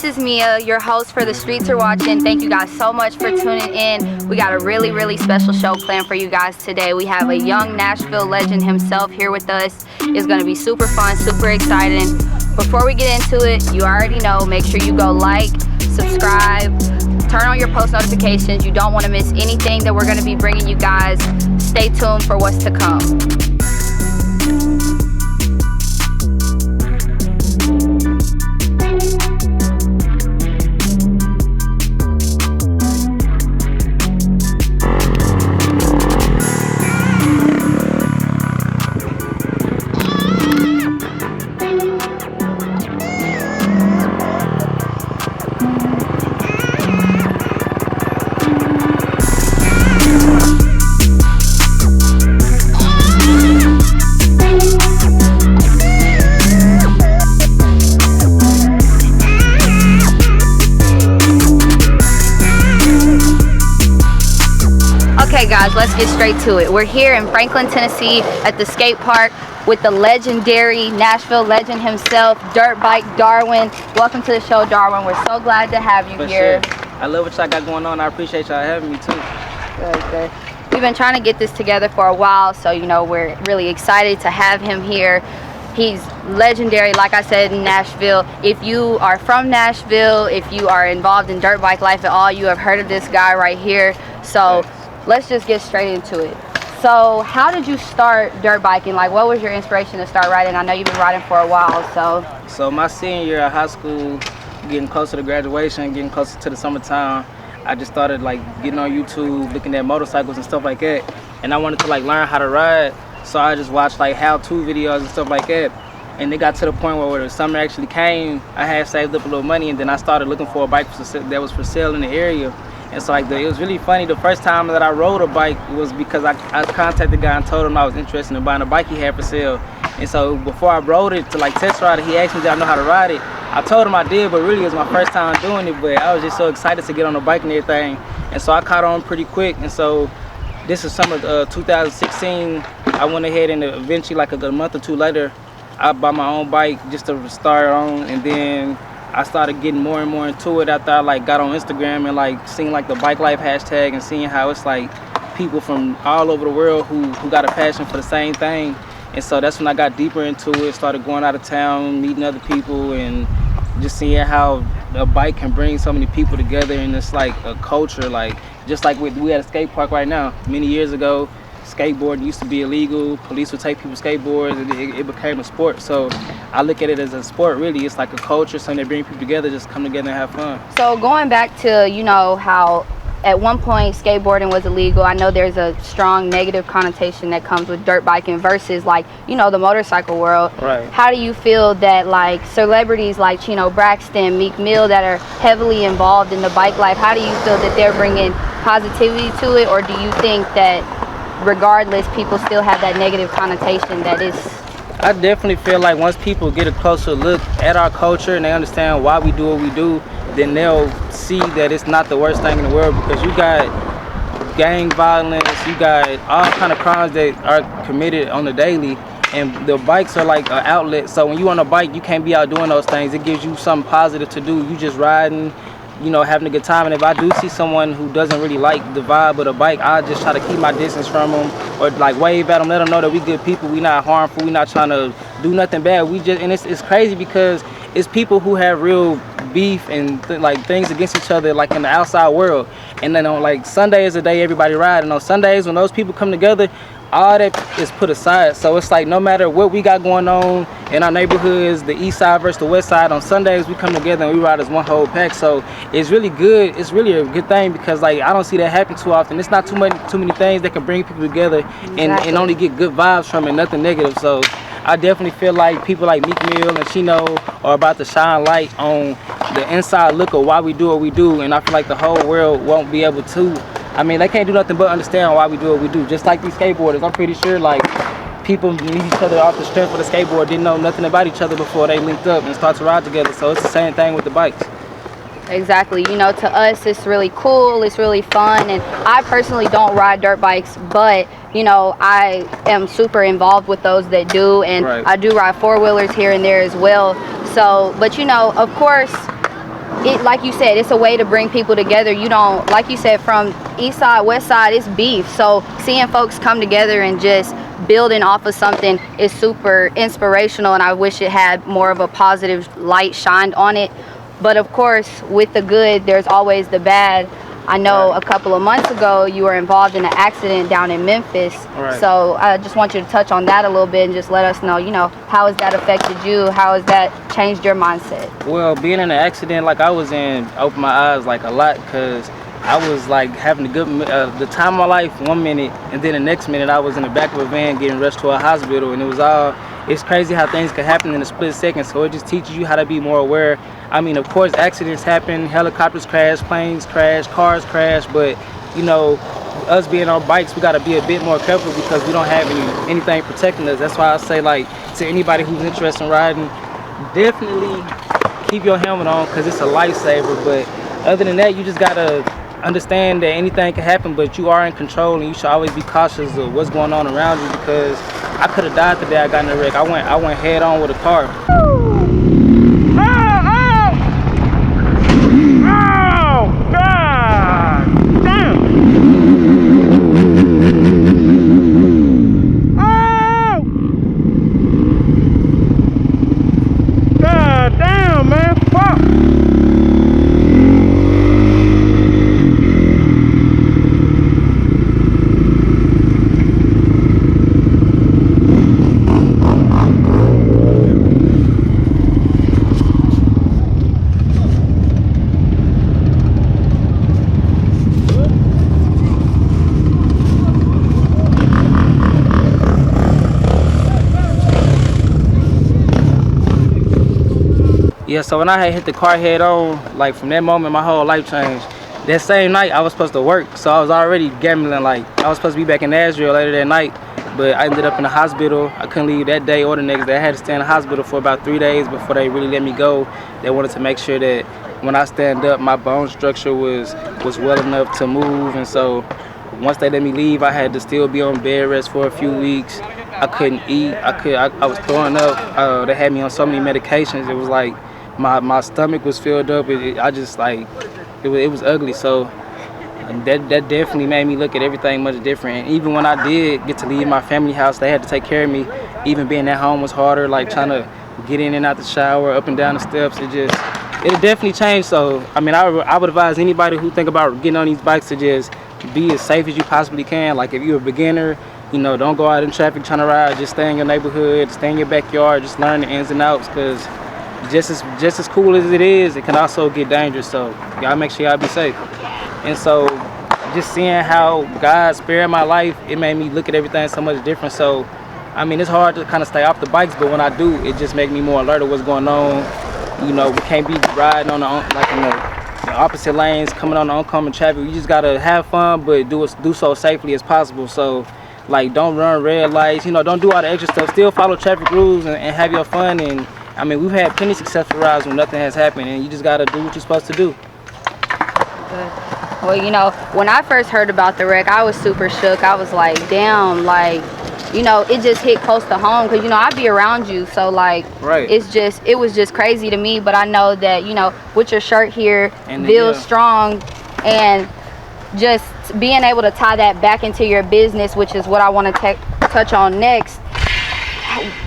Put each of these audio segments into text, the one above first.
This is Mia, your host for The Streets Are Watching. Thank you guys so much for tuning in. We got a really special show planned for you guys today. We have a young Nashville legend himself here with us. It's going to be super fun, super exciting. Before we get into it, you already know, make sure you go like, subscribe, turn on your post notifications. You don't want to miss anything that we're going to be bringing you guys. Stay tuned for what's to come. Okay guys, let's get straight to it. We're here in Franklin, Tennessee at the skate park with the legendary Nashville legend himself, DirtBike Darwin. Welcome to the show, Darwin. We're so glad to have you here. Sure. I love what y'all got going on. I appreciate y'all having me too. Good. We've been trying to get this together for a while, so you know we're really excited to have him here. He's legendary, like I said, in Nashville. If you are from Nashville, if you are involved in dirt bike life at all, you have heard of this guy right here. So let's just get straight into it. So how did you start dirt biking? Like, what was your inspiration to start riding? I know you've been riding for a while, So my senior year of high school, getting closer to graduation, getting closer to the summertime, I just started like getting on YouTube, looking at motorcycles and stuff like that. And I wanted to like learn how to ride. So I just watched like how-to videos and stuff like that. And it got to the point where the summer actually came, I had saved up a little money, and then I started looking for a bike that was for sale in the area. And so like it was really funny. The first time that I rode a bike was because I contacted the guy and told him I was interested in buying a bike he had for sale. And so before I rode it to like test ride it, he asked me did I know how to ride it. I told him I did, but really it was my first time doing it. But I was just so excited to get on the bike and everything. And so I caught on pretty quick. And so this is summer 2016. I went ahead and eventually like a month or two later, I bought my own bike just to start on. And then I started getting more and more into it after I like got on Instagram and like seeing like the bike life hashtag and seeing how it's like people from all over the world who got a passion for the same thing. And so that's when I got deeper into it, started going out of town, meeting other people, and just seeing how a bike can bring so many people together. And it's like a culture, like just like we at a skate park right now. Many years ago, skateboarding used to be illegal. Police would take people's skateboards, and it became a sport. So I look at it as a sport, really. It's like a culture, something that brings people together, just come together and have fun. So going back to, you know, how at one point skateboarding was illegal, I know there's a strong negative connotation that comes with dirt biking versus like, you know, the motorcycle world. Right. How do you feel that like celebrities like Chino Braxton, Meek Mill that are heavily involved in the bike life, how do you feel that they're bringing positivity to it? Or do you think that regardless, people still have that negative connotation that is? I definitely feel like once people get a closer look at our culture and they understand why we do what we do, then they'll see that it's not the worst thing in the world, because you got gang violence, you got all kind of crimes that are committed on the daily, and the bikes are like an outlet. So when you on a bike, you can't be out doing those things. It gives you something positive to do. You just riding, you know, having a good time. And if I do see someone who doesn't really like the vibe of the bike, I just try to keep my distance from them, or like wave at them, let them know that we good people, we not harmful, we not trying to do nothing bad. We just, and it's crazy because it's people who have real beef and like things against each other, like in the outside world. And then on like Sunday is the day everybody ride, and on Sundays when those people come together, all that is put aside. So it's like no matter what we got going on in our neighborhoods, the east side versus the west side, on Sundays we come together and we ride as one whole pack. So it's really good. It's really a good thing, because like I don't see that happen too often. It's not too many things that can bring people together. Exactly. and only get good vibes from it, nothing negative. So I definitely feel like people like Meek Mill and Chino are about to shine light on the inside look of why we do what we do, and I feel like the whole world won't be able to. I mean, they can't do nothing but understand why we do what we do. Just like these skateboarders, I'm pretty sure like people meet each other off the strength of the skateboard, didn't know nothing about each other before they linked up and start to ride together. So it's the same thing with the bikes. Exactly. You know, to us it's really cool, it's really fun, and I personally don't ride dirt bikes, but you know, I am super involved with those that do, and right. I do ride four-wheelers here and there as well. So, but you know, of course, it, like you said, it's a way to bring people together. You don't, like you said, from east side, west side, it's beef. So seeing folks come together and just building off of something is super inspirational, and I wish it had more of a positive light shined on it. But of course, with the good, there's always the bad. I know a couple of months ago you were involved in an accident down in Memphis. So I just want you to touch on that a little bit and just let us know, you know, how has that affected you? How has that changed your mindset? Well, being in an accident like I was in opened my eyes like a lot, because I was like having the time of my life one minute, and then the next minute I was in the back of a van getting rushed to a hospital, and it's crazy how things can happen in a split second. So it just teaches you how to be more aware. I mean, of course, accidents happen, helicopters crash, planes crash, cars crash, but you know, us being on bikes, we got to be a bit more careful because we don't have anything protecting us. That's why I say, like, to anybody who's interested in riding, definitely keep your helmet on, because it's a lifesaver. But other than that, you just got to understand that anything can happen, but you are in control, and you should always be cautious of what's going on around you, because I could have died the day I got in a wreck. I went head on with a car. Yeah, so when I had hit the car head on, like from that moment, my whole life changed. That same night, I was supposed to work, so I was already gambling. Like, I was supposed to be back in Nashville later that night, but I ended up in the hospital. I couldn't leave that day or the next day. I had to stay in the hospital for about 3 days before they really let me go. They wanted to make sure that when I stand up, my bone structure was well enough to move. And so once they let me leave, I had to still be on bed rest for a few weeks. I couldn't eat. I was throwing up. They had me on so many medications. It was like my stomach was filled up. It was ugly. So that definitely made me look at everything much different. And even when I did get to leave my family house, they had to take care of me. Even being at home was harder, like trying to get in and out the shower, up and down the steps. It definitely changed. So I mean, I would advise anybody who think about getting on these bikes to just be as safe as you possibly can. Like, if you're a beginner, you know, don't go out in traffic trying to ride. Just stay in your neighborhood, stay in your backyard, just learn the ins and outs, because just as cool as it is, it can also get dangerous. So y'all make sure y'all be safe. And so just seeing how God spared my life, it made me look at everything so much different. So I mean, it's hard to kind of stay off the bikes, but when I do, it just makes me more alert of what's going on. You know, we can't be riding on in the opposite lanes, coming on the oncoming traffic. You just gotta have fun, but do so safely as possible. So like, don't run red lights, you know, don't do all the extra stuff. Still follow traffic rules and have your fun. And I mean, we've had plenty of successful rides when nothing has happened, and you just gotta do what you're supposed to do. Good. Well, you know, when I first heard about the wreck, I was super shook. I was like, damn, like, you know, it just hit close to home, because, you know, I be around you, so like, right. It was just crazy to me. But I know that, you know, with your shirt here, Bill's strong, and just being able to tie that back into your business, which is what I want to touch on next.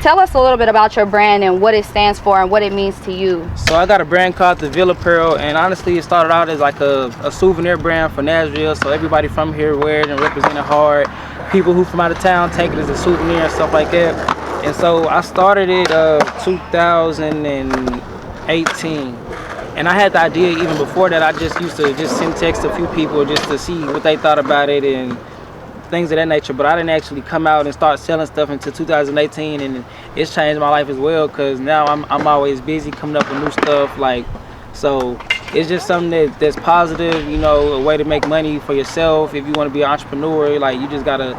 Tell us a little bit about your brand and what it stands for and what it means to you. So I got a brand called the Villa Apparel, and honestly, it started out as like a souvenir brand for Nashville, so everybody from here wear it and represent it hard. People who from out of town take it as a souvenir and stuff like that. And so I started it 2018, and I had the idea even before that. I just used to just send text to a few people just to see what they thought about it and things of that nature, but I didn't actually come out and start selling stuff until 2018, and it's changed my life as well, because now I'm always busy coming up with new stuff. Like, so it's just something that's positive, you know, a way to make money for yourself. If you want to be an entrepreneur, like, you just gotta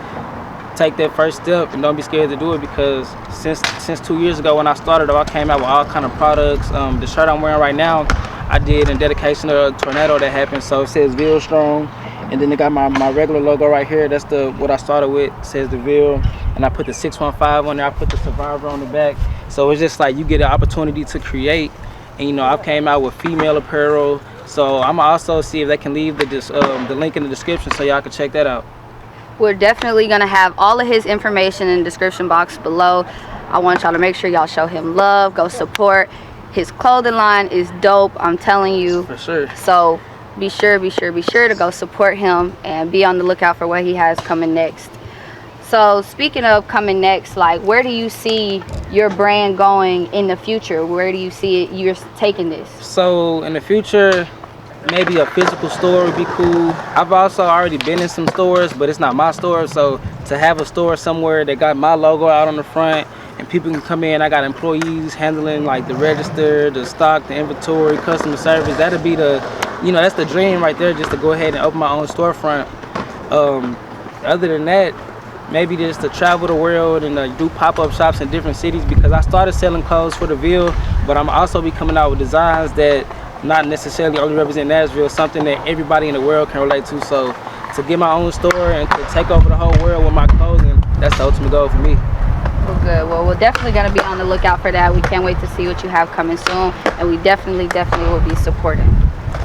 take that first step and don't be scared to do it, because since 2 years ago when I started, I came out with all kind of products. The shirt I'm wearing right now, I did in dedication to a tornado that happened, so it says Ville Strong. And then they got my regular logo right here. That's what I started with. It says the Ville, and I put the 615 on there. I put the Survivor on the back. So it's just like you get an opportunity to create And, you know, I've came out with female apparel. So I'm also see if they can leave the link in the description so y'all can check that out. We're definitely gonna have all of his information in the description box below. I want y'all to make sure y'all show him love, go support. His clothing line is dope, I'm telling you. For sure. So be sure to go support him and be on the lookout for what he has coming next. So speaking of coming next, like, where do you see your brand going in the future? Where do you see it, you're taking this? So in the future, maybe a physical store would be cool. I've also already been in some stores, but it's not my store. So to have a store somewhere that got my logo out on the front and people can come in, I got employees handling like the register, the stock, the inventory, customer service. That'd be the, you know, that's the dream right there, just to go ahead and open my own storefront. Other than that, maybe just to travel the world and do pop-up shops in different cities, because I started selling clothes for the Ville, but I'm also be coming out with designs that not necessarily only represent Nashville, something that everybody in the world can relate to. So to get my own store and to take over the whole world with my clothing, that's the ultimate goal for me. Well, good. Well, we're definitely going to be on the lookout for that. We can't wait to see what you have coming soon, and we definitely will be supporting.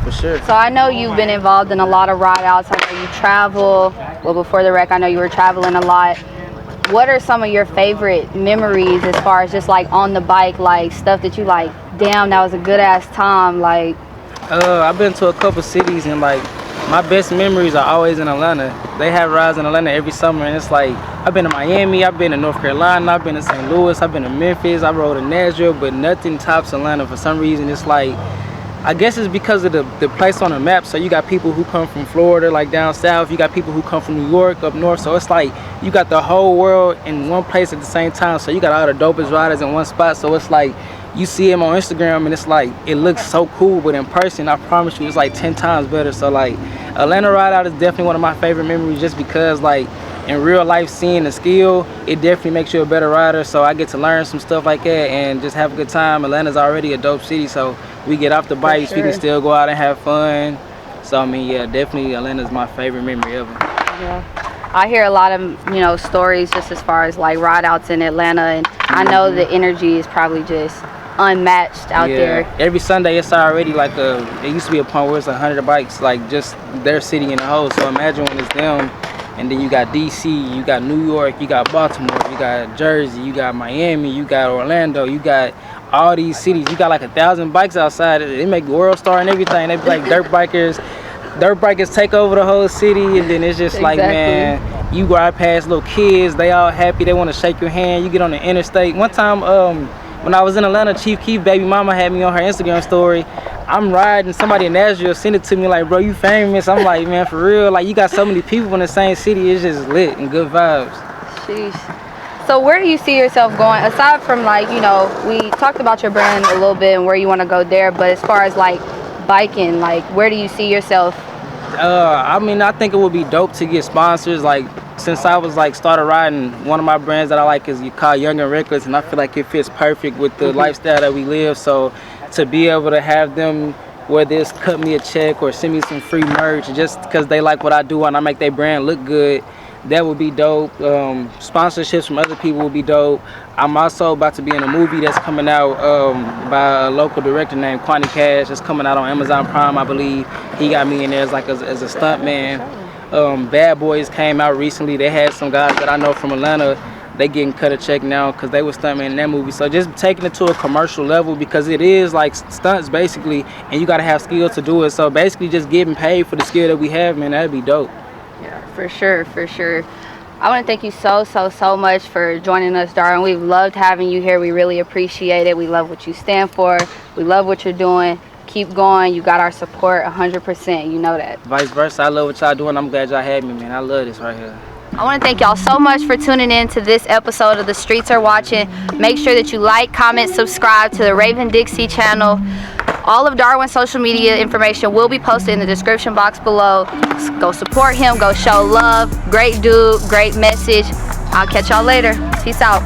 For sure. So I know you've been involved in a lot of ride outs. I know you travel. Well, before the wreck, I know you were traveling a lot. What are some of your favorite memories as far as just like on the bike, like stuff that you like, damn, that was a good ass time? Like, I've been to a couple cities, and like my best memories are always in Atlanta. They have rides in Atlanta every summer, and it's like I've been to Miami, I've been to North Carolina, I've been to St. Louis, I've been to Memphis, I rode in Nashville, but nothing tops Atlanta for some reason. It's like, I guess it's because of the place on the map. So you got people who come from Florida, like down south. You got people who come from New York up north. So it's like you got the whole world in one place at the same time. So you got all the dopest riders in one spot. So it's like you see them on Instagram and it's like it looks so cool, but in person, I promise you, it's like 10 times better. So like Atlanta ride out is definitely one of my favorite memories, just because like in real life, seeing the skill, it definitely makes you a better rider. So I get to learn some stuff like that and just have a good time. Atlanta's already a dope city, so we get off the bikes, we can still go out and have fun. So I mean, yeah, definitely Atlanta's my favorite memory ever. Yeah. I hear a lot of, you know, stories just as far as like ride outs in Atlanta, and I know the energy is probably just unmatched out there. Every Sunday it's already like it used to be a point where it's 100 bikes, like just their city in the whole. So imagine when it's them. And then you got DC, you got New York, you got Baltimore, you got Jersey, you got Miami, you got Orlando, you got all these cities. You got like 1,000 bikes outside. They make World Star and everything. They be like dirt bikers take over the whole city, and then it's just like, man, you ride past little kids, they all happy, they want to shake your hand. You get on the interstate. One time, when I was in Atlanta, Chief Keef baby mama had me on her Instagram story. I'm riding, somebody in Nashville sent it to me like, bro, you famous. I'm like, man, for real, like you got so many people in the same city, it's just lit and good vibes. Sheesh. So where do you see yourself going, aside from like, you know, we talked about your brand a little bit and where you want to go there, but as far as like biking, like where do you see yourself? I mean, I think it would be dope to get sponsors. Like since I was like started riding, one of my brands that I like is called Young and Reckless, and I feel like it fits perfect with the lifestyle that we live. So to be able to have them, whether it's cut me a check or send me some free merch just because they like what I do and I make their brand look good, that would be dope. Sponsorships from other people would be dope. I'm also about to be in a movie that's coming out by a local director named Kwani Cash. It's coming out on Amazon Prime, I believe. He got me in there as a stunt man. Bad Boys came out recently. They had some guys that I know from Atlanta. They getting cut a check now because they were stuntmen in that movie. So just taking it to a commercial level, because it is like stunts basically, and you got to have skill to do it. So basically just getting paid for the skill that we have, man, that'd be dope. Yeah, for sure. I want to thank you so much for joining us, Darwin. We've loved having you here. We really appreciate it. We love what you stand for. We love what you're doing. Keep going. You got our support 100%. You know that. Vice versa. I love what y'all doing. I'm glad y'all had me, man. I love this right here. I want to thank y'all so much for tuning in to this episode of The Streets Are Watching. Make sure that you like, comment, subscribe to the Raven Dixie channel. All of Darwin's social media information will be posted in the description box below. Go support him. Go show love. Great dude. Great message. I'll catch y'all later. Peace out.